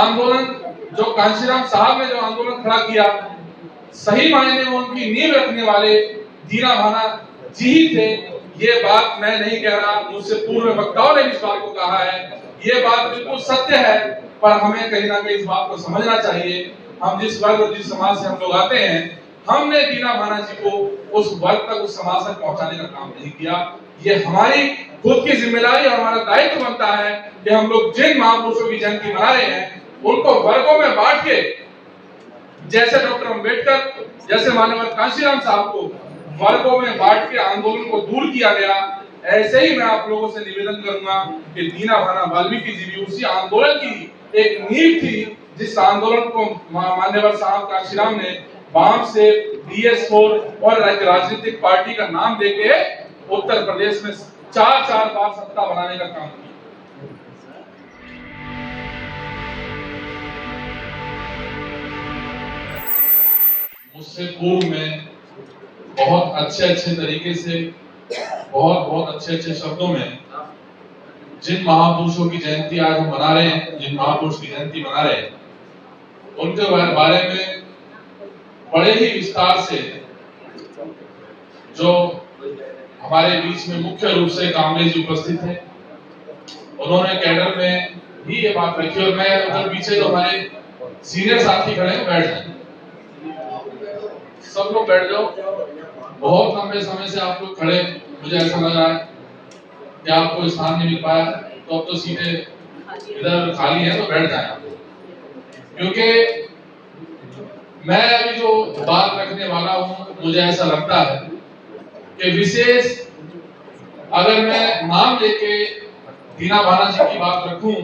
आंदोलन जो कांशीराम साहब ने जो आंदोलन खड़ा किया, सही मायने में उनकी नींव रखने वाले दीना भाना जी ही थे। ये बात मैं नहीं कह रहा, मुझसे पूर्व वक्ताओं ने इस बात को कहा है, ये बात बिल्कुल सत्य है। पर हमें कहीं ना कहीं इस बात को समझना चाहिए, हम जिस वर्ग और जिस समाज से हम लोग आते हैं, हमने दीना भाना जी को उस वर्ग तक, उस समाज तक पहुंचाने का काम नहीं किया। ये हमारी खुद की जिम्मेदारी और हमारा दायित्व बनता है कि हम लोग जिन महापुरुषों की जयंती मना रहे हैं उनको वर्गों में बांट के, जैसे डॉक्टर अंबेडकर, जैसे माननीय कांशीराम साहब को वर्गों में बांट के आंदोलन को दूर किया गया, ऐसे ही मैं आप लोगों से निवेदन करूंगा कि दीना भाना वाल्मीकि जी भी उसी आंदोलन की एक नींव थी, जिस आंदोलन को मान्यवर साहब कांशीराम ने वाम से DS4 और राजनीतिक पार्टी का नाम देके उत्तर प्रदेश में 4 बार सत्ता बनाने का काम किया। मुझसे पूर्व में बहुत अच्छे तरीके से, बहुत अच्छे शब्दों में जिन महापुरुषों की जयंती आज हम मना रहे हैं, जिन महापुरुष की जयंती मना रहे हैं, उनके बारे में बड़े ही विस्तार से जो हमारे बीच में मुख्य रूप से कामरे जी उपस्थित थे, उन्होंने कैडर में भी ये बात रखी। और मैं उधर पीछे जो हमारे सीनियर साथी खड़े हैं, बैठ जाए, सब लोग बैठ जाओ। बहुत लंबे समय से आप लोग खड़े, मुझे ऐसा लग रहा है कि आपको स्थान नहीं मिल पाया, तो अब तो सीधे इधर खाली है तो बैठ जाए, क्योंकि मैं अभी जो बात रखने वाला हूं, मुझे ऐसा लगता है कि विशेष अगर मैं नाम लेके दीना भाना जी की बात रखूं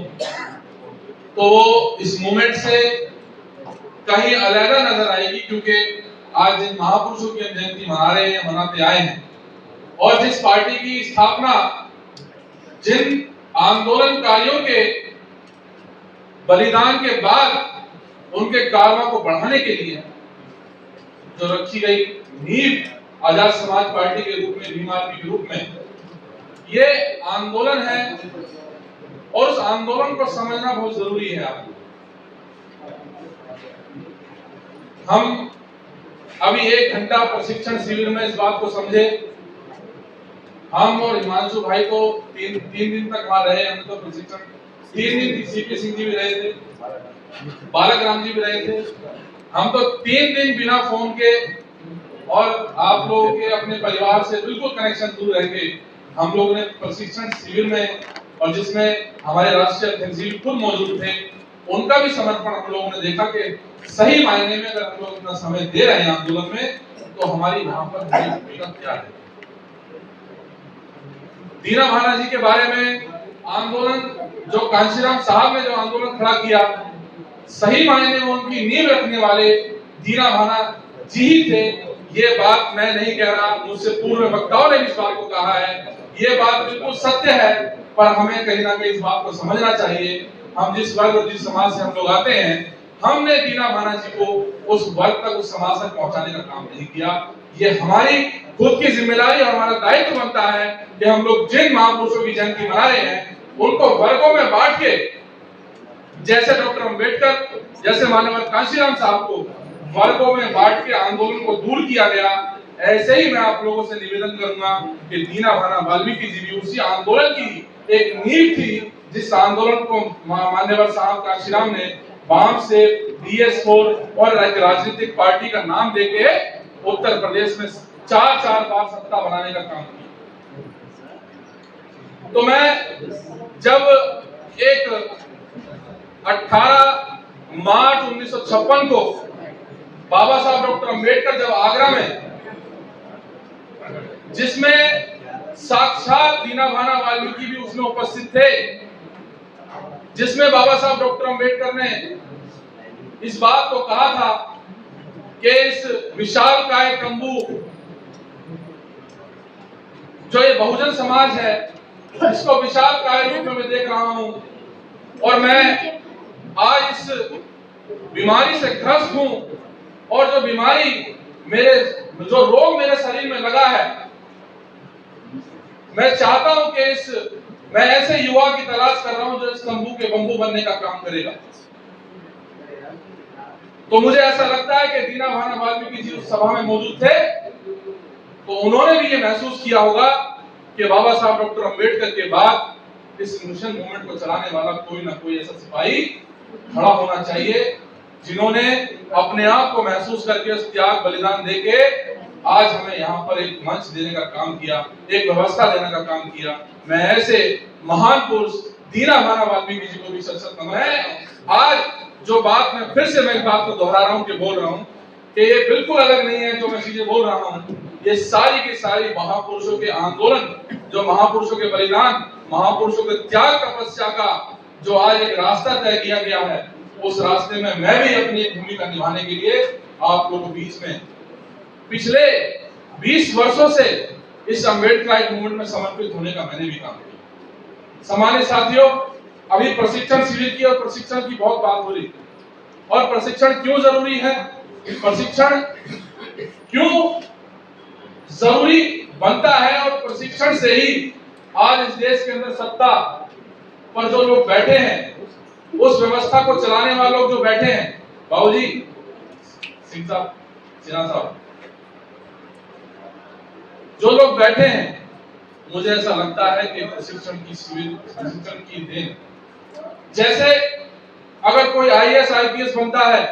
तो वो इस मूवमेंट से कहीं अलग नजर आएगी, क्योंकि आज जिन महापुरुषों की हम जयंती मना रहे हैं, मनाते आए हैं, और जिस पार्टी की स्थापना जिन आंदोलनकारियों के बलिदान के बाद उनके कारवा को बढ़ाने के लिए जो रखी गई नींव आजाद समाज पार्टी के रूप में, भीम आर्मी के रूप में, ये आंदोलन है और उस आंदोलन को समझना बहुत जरूरी है। आपको हम अभी 1 घंटा प्रशिक्षण शिविर में इस बात को समझे। हम और हिमांशु भाई को तीन दिन तक वहां रहे, हम तो प्रशिक्षण 3 दिन, CP सिंह जी भी रहे थे, बालक राम जी भी रहे थे। हम तो 3 दिन बिना फोन के और आप लोगों के अपने परिवार से बिल्कुल कनेक्शन दूर रह के हम लोगों ने प्रशिक्षण शिविर में, और जिसमें हमारे राष्ट्रीय अध्यक्ष जी खुद मौजूद थे, उनका भी समर्पण हम लोगों ने देखा कि सही मायने में अगर हम लोग अपना समय दे रहे हैं आंदोलन में, तो हमारी वहां पर भूमिका क्या है। दीना भाना जी के बारे में आंदोलन जो कांशीराम साहब ने जो आंदोलन खड़ा किया, सही मायने में उनकी नींव रखने वाले दीना भाना जी ही थे। ये बात मैं नहीं कह रहा, मुझसे पूर्व वक्ताओं ने इस बात को कहा है, ये बात बिल्कुल सत्य है। पर हमें कहीं ना कहीं इस बात को समझना चाहिए, हम जिस वर्ग और जिस समाज से हम लोग आते हैं, हमने दीना भाना जी को उस वर्ग तक, उस समाज तक पहुंचाने का काम नहीं किया। ये हमारी खुद की जिम्मेदारी और हमारा दायित्व बनता है कि हम लोग जिन महापुरुषों की जयंती मना रहे हैं उनको वर्गों में बांट के, जैसे डॉक्टर अंबेडकर, जैसे माननीय कांशीराम साहब को वर्गों में बांट के आंदोलन को दूर किया गया, ऐसे ही मैं आप लोगों से निवेदन करूंगा कि दीना भाना वाल्मीकि जी भी उसी आंदोलन की एक नींव थी, जिस आंदोलन को मान्यवर साहब कांशीराम ने वाम से DS4 और राजनीतिक पार्टी का नाम देके उत्तर प्रदेश में 4 बार सत्ता बनाने का काम किया। तो मैं जब एक 18 मार्च 1956 को बाबा साहब डॉक्टर अंबेडकर जब आगरा में, जिसमें साक्षात दीना भाना वाल्मीकि भी उसमें उपस्थित थे, जिसमें बाबा साहब डॉक्टर अंबेडकर ने इस बात को कहा था कि इस विशालकाय तंबू जो ये बहुजन समाज है, इसको विशालकाय रूप में मैं देख रहा हूं, और मैं आज इस बीमारी से ग्रस्त हूं, और जो बीमारी जो रोग मेरे शरीर में लगा है, मैं चाहता हूं कि मैं ऐसे युवा की तलाश कर रहा हूं जो इस तंबू के बंबू बनने का काम करेगा। तो मुझे ऐसा लगता है कि दीना भाना वाल्मीकि जी उस सभा में मौजूद थे, तो उन्होंने भी ये महसूस किया होगा कि बाबा साहब डॉक्टर अंबेडकर के बाद इस मिशन मूवमेंट को चलाने वाला कोई ना कोई ऐसा सिपाही खड़ा होना चाहिए जिन्होंने अपने आप को महसूस करके उस त्याग बलिदान देके आज हमें यहाँ पर एक मंच देने का काम किया, एक व्यवस्था देने का काम किया। मैं ऐसे महान पुरुष दीना भाना वाल्मीकि जी को भी सत नमन है। आज जो बात मैं फिर से मैं बात को दोहरा रहा हूँ कि बोल रहा हूँ कि ये बिल्कुल अलग नहीं है जो मैं चीजें बोल रहा हूँ, ये सारी की सारी महापुरुषों के आंदोलन, जो महापुरुषों के बलिदान, महापुरुषों के त्याग तपस्या का जो आज एक रास्ता तय किया गया है, उस रास्ते में मैं भी अपनी भूमिका निभाने के लिए आप लोगों के बीच में पिछले 20 वर्षों से इस अम्बेडकर मूवमेंट में समर्पित होने का मैंने भी काम किया। सम्मानित साथियों, अभी प्रशिक्षण शिविर की और प्रशिक्षण की बहुत बात हो रही है, और प्रशिक्षण क्यों जरूरी है, प्रशिक्षण क्यों जरूरी बनता है, और प्रशिक्षण से ही आज इस देश के अंदर सत्ता पर जो लोग बैठे हैं, उस व्यवस्था को चलाने वाले लोग जो बैठे हैं, बाबूजी सिंह साहब, सिन्हा साहब, जो लोग बैठे हैं, मुझे ऐसा लगता है कि प्रशिक्षण की शिविर, प्रशिक्षण की देन, जैसे अगर कोई आईएएस आईपीएस बनता है,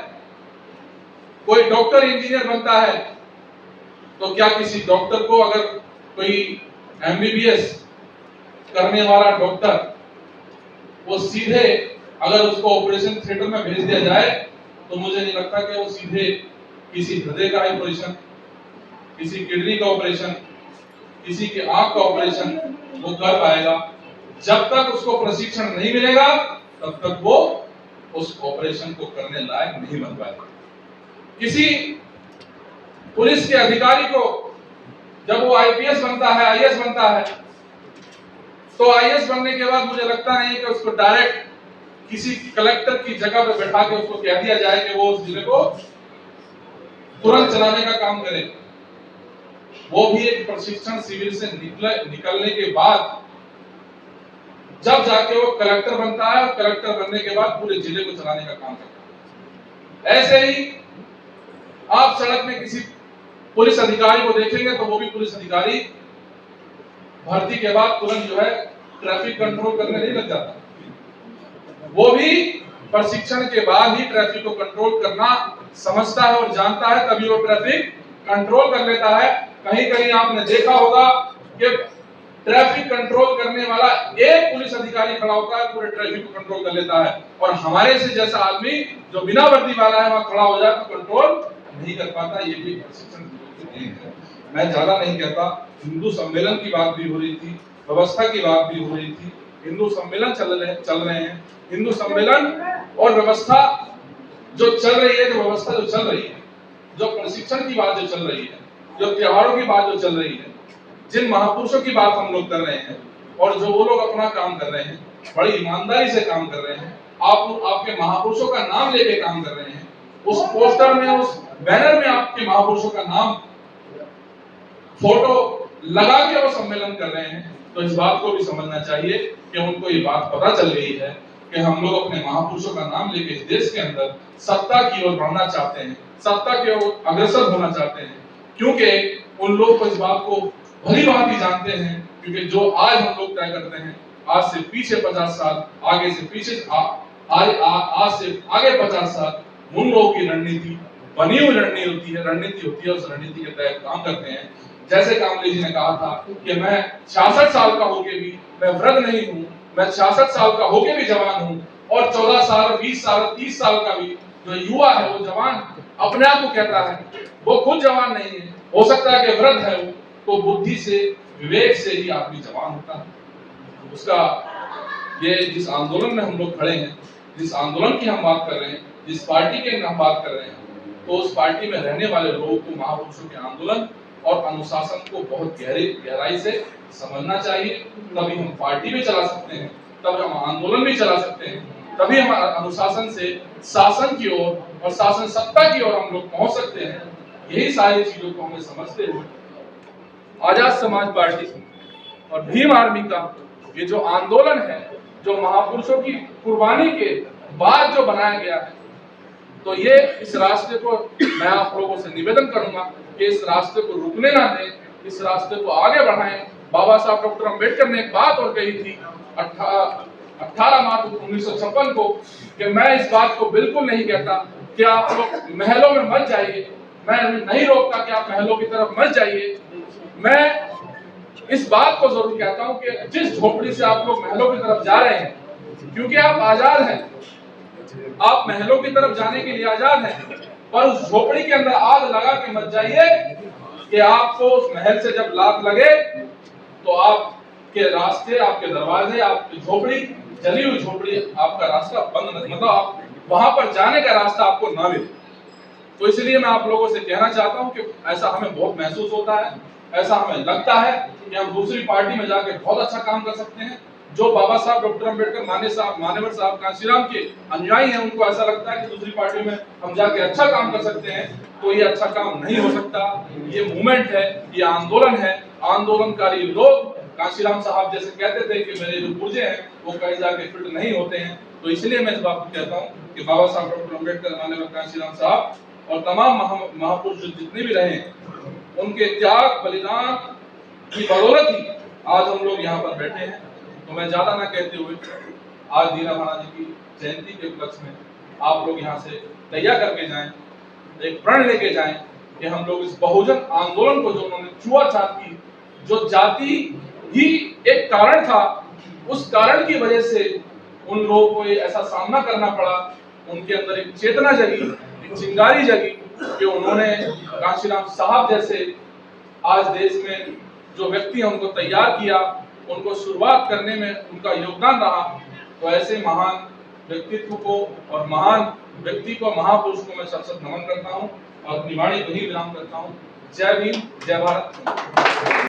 कोई डॉक्टर इंजीनियर बनता है, तो क्या किसी डॉक्टर को अगर कोई एमबीबीएस करने वाला डॉक्टर वो सीधे अगर उसको ऑपरेशन थिएटर में भेज दिया जाए, तो मुझे नहीं लगता कि वो सीधे किसी हृदय का ऑपरेशन, किसी किडनी का ऑपरेशन, किसी के आंख का ऑपरेशन वो कर पाएगा। जब तक उसको प्रशिक्षण नहीं मिलेगा तब तक वो उस ऑपरेशन को करने लायक नहीं बन पाएगा। किसी पुलिस के अधिकारी को जब वो आईपीएस बनता है, आईएएस बनता है, तो आईएएस बनने के बाद मुझे लगता नहीं कि उसको डायरेक्ट किसी कलेक्टर की जगह पर बैठा के उसको कह दिया जाए कि वो उस जिले को तुरंत चलाने का काम करे। वो भी एक प्रशिक्षण शिविर से निकलने के बाद जब जाके वो कलेक्टर बनता है, और कलेक्टर बनने के बाद पूरे जिले को चलाने का काम करता है। ऐसे ही आप सड़क में किसी पुलिस अधिकारी को देखेंगे तो वो भी पुलिस अधिकारी भर्ती के बाद तुरंत जो है ट्रैफिक कंट्रोल करने नहीं लग जाता, वो भी प्रशिक्षण के बाद ही ट्रैफिक को कंट्रोल करना समझता है और जानता है, तभी वो ट्रैफिक कंट्रोल कर लेता है। कहीं कहीं आपने देखा होगा कि ट्रैफिक कंट्रोल करने वाला एक पुलिस अधिकारी खड़ा होता है, पूरे ट्रैफिक को कंट्रोल कर लेता है, और हमारे से जैसा आदमी जो बिना वर्दी वाला है वहां खड़ा हो जाए तो कंट्रोल नहीं कर पाता। ये भी प्रशिक्षण नहीं है। मैं ज्यादा नहीं कहता, हिंदू सम्मेलन की बात भी हो रही थी, व्यवस्था की बात भी हो रही थी, हिंदू सम्मेलन चल रहे हैं, हिंदू सम्मेलन और व्यवस्था जो चल रही है, जो व्यवस्था जो चल रही है, जो प्रशिक्षण की बात जो चल रही है, जो त्योहारों की बात जो चल रही है, जिन महापुरुषों की बात हम लोग कर रहे हैं, और जो वो लोग अपना काम कर रहे हैं, बड़ी ईमानदारी से काम कर रहे हैं, आपके महापुरुषों का नाम लेके काम कर रहे हैं, उस पोस्टर में, उस बैनर में आपके महापुरुषों का नाम फोटो लगा के वो सम्मेलन कर रहे हैं, तो इस बात को भी समझना चाहिए कि उनको ये बात पता चल गई है कि हम लोग अपने महापुरुषों का नाम लेके इस देश के अंदर सत्ता की ओर बढ़ना चाहते हैं, सत्ता की ओर अग्रसर होना चाहते हैं, क्योंकि उन लोग को इस बात को भली भांति जानते हैं, क्योंकि जो आज हम लोग तय करते हैं, आज से पीछे 50 साल, आगे से पीछे आज से आगे 50 साल उन लोगों की रणनीति बनी हुई रणनीति होती है, उस रणनीति के तहत काम करते हैं। जैसे कामले जी ने कहा था कि मैं 66 साल का होके भी मैं वृद्ध नहीं हूँ, मैं 66 साल का होके भी जवान हूँ, और 14 साल, 20 साल, 30 साल का भी जो युवा है, वो जवान अपने आप को कहता है, वो खुद जवान नहीं है, हो सकता है कि वृद्ध है वो, तो बुद्धि से, विवेक से ही आदमी जवान होता है। उसका ये जिस आंदोलन में हम लोग खड़े हैं, जिस आंदोलन की हम बात कर रहे हैं, जिस पार्टी की हम बात कर रहे हैं, तो उस पार्टी में रहने वाले लोगों को महापुरुषों के आंदोलन और अनुशासन को बहुत गहराई से समझना चाहिए। तभी हम पार्टी भी चला सकते हैं, तभी हम आंदोलन भी चला सकते हैं, तभी हम अनुशासन से शासन की ओर और शासन सत्ता की ओर हम लोग पहुंच सकते हैं। यही सारी चीजों को हमें समझते हुए आजाद समाज पार्टी और भीम आर्मी का ये जो आंदोलन है, जो महापुरुषों की कुर्बानी के बाद जो बनाया गया है, तो ये इस रास्ते को मैं आप लोगों से निवेदन करूंगा कि इस रास्ते को रुकने ना दें, इस रास्ते को आगे बढ़ाएं। बाबा साहब डॉक्टर अंबेडकर ने एक बात और कही थी 18 मार्च 1956 को कि मैं इस बात को बिल्कुल नहीं कहता कि आप लोग महलों में मत जाइए, मैं नहीं रोकता कि आप महलों की तरफ मत जाइए। मैं इस बात को जरूर कहता हूं कि जिस झोपड़ी से आप लोग महलों की तरफ जा रहे हैं, क्योंकि आप आजाद हैं, आप महलों की तरफ जाने के लिए आजाद हैं, पर उस झोपड़ी के अंदर आग लगा के मत जाइए कि आपको उस महल से जब लात लगे तो आपके रास्ते, आपके दरवाजे, आपकी झोपड़ी, जली हुई झोपड़ी, आपका रास्ता बंद, मतलब आप वहां पर जाने का रास्ता आपको ना मिले। तो इसलिए मैं आप लोगों से कहना चाहता हूं कि ऐसा हमें बहुत महसूस होता है, ऐसा हमें लगता है कि हम दूसरी पार्टी में जाके बहुत अच्छा काम कर सकते हैं। जो बाबा साहब डॉक्टर अंबेडकर मान्यवर साहब कांशीराम के अनुयायी हैं, उनको ऐसा लगता है कि दूसरी पार्टी में हम जाके अच्छा काम कर सकते हैं, तो ये अच्छा काम नहीं हो सकता। ये मूवमेंट है, ये आंदोलन है, आंदोलनकारी लोग कांशीराम साहब जैसे कहते थे कि मेरे जो पुर्जे हैं वो कहीं जाके फिट नहीं होते हैं। तो इसलिए मैं इस बात को कहता हूँ कि बाबा साहब डॉक्टर अंबेडकर, मान्यवर कांशीराम साहब और तमाम महापुरुष जितने भी रहे, उनके त्याग बलिदान की बदौलत ही आज हम लोग यहाँ पर बैठे हैं। तो मैं ज्यादा ना कहते हुए आज दीना भाना जी की जयंती के उपलक्ष्य में आप लोग यहाँ से तैयार करके जाएं, एक प्रण लेके जाएं कि हम लोग इस बहुजन आंदोलन को, जो उन्होंने छुआछूत की, जो जाति ही एक कारण था, उस कारण की वजह से उन लोगों को ये ऐसा सामना करना पड़ा, उनके अंदर एक चेतना जगी, एक चिंगारी जगी कि उन्होंने कांशीराम साहब जैसे आज देश में जो व्यक्ति उनको तैयार किया, उनको शुरुआत करने में उनका योगदान रहा। तो ऐसे महान व्यक्तित्व को और महान व्यक्ति को, महापुरुष को मैं सत नमन करता हूँ और अपनी वाणी को ही विराम करता हूँ। जय भीम, जय भारत।